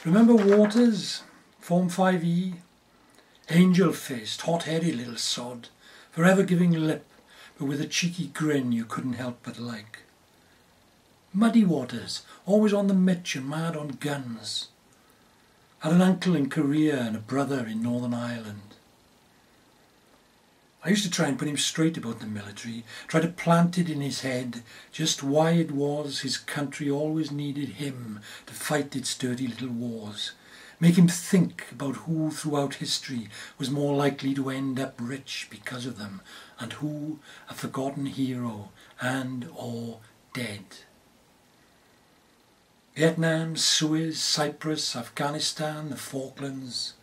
Remember Waters, Form 5E? Angel-faced, hot-headed little sod, forever giving lip, but with a cheeky grin you couldn't help but like. Muddy Waters, always on the mitch and mad on guns. Had an uncle in Korea and a brother in Northern Ireland. I used to try and put him straight about the military, try to plant it in his head just why it was his country always needed him to fight its dirty little wars. Make him think about who throughout history was more likely to end up rich because of them, and who a forgotten hero and or dead. Vietnam, Suez, Cyprus, Afghanistan, the Falklands.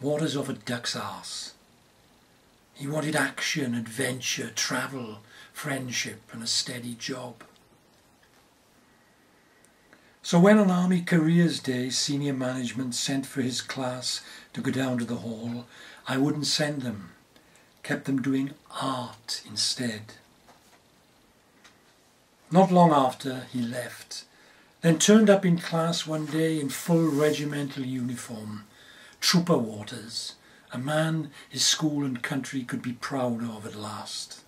Waters of a duck's arse. He wanted action, adventure, travel, friendship and a steady job. So when on Army Careers Day senior management sent for his class to go down to the hall, I wouldn't send them, kept them doing art instead. Not long after he left, then turned up in class one day in full regimental uniform, Trooper Waters, a man his school and country could be proud of at last.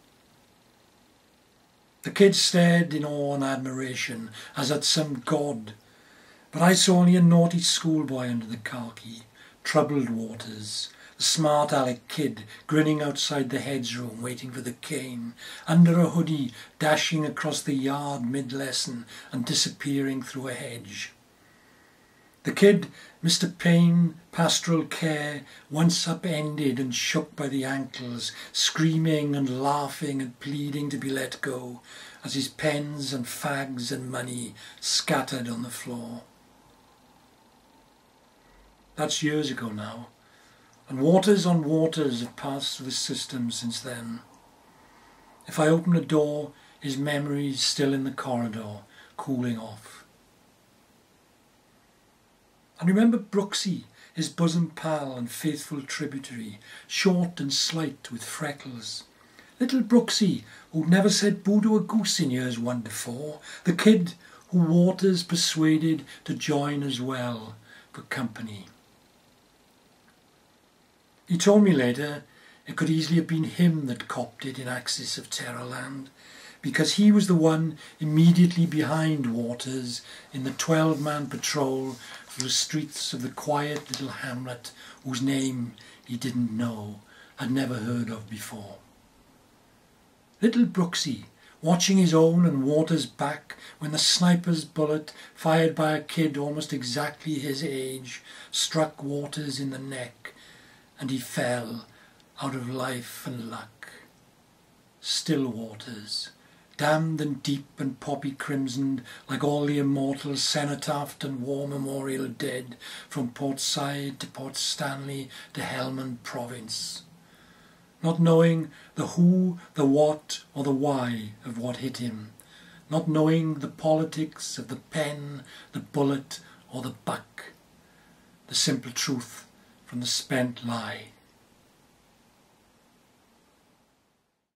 The kids stared in awe and admiration as at some god, but I saw only a naughty schoolboy under the khaki, troubled Waters, the smart aleck kid grinning outside the headsroom waiting for the cane, under a hoodie dashing across the yard mid-lesson and disappearing through a hedge. The kid, Mr. Payne, pastoral care, once upended and shook by the ankles, screaming and laughing and pleading to be let go, as his pens and fags and money scattered on the floor. That's years ago now, and waters on waters have passed through the system since then. If I open a door, his memory's still in the corridor, cooling off. And remember Brooksy, his bosom pal and faithful tributary, short and slight with freckles. Little Brooksy, who'd never said boo to a goose in years 1 to 4, the kid who Waters persuaded to join as well for company. He told me later it could easily have been him that copped it in Axis of Terrorland, because he was the one immediately behind Waters in the 12-man patrol through the streets of the quiet little hamlet whose name he didn't know, had never heard of before. Little Brooksy, watching his own and Waters' back when the sniper's bullet, fired by a kid almost exactly his age, struck Waters in the neck, and he fell out of life and luck. Still Waters, damned and deep and poppy crimsoned, like all the immortal cenotaphed and war memorial dead, from Port Said to Port Stanley to Helmand Province. Not knowing the who, the what, or the why of what hit him. Not knowing the politics of the pen, the bullet, or the buck. The simple truth from the spent lie.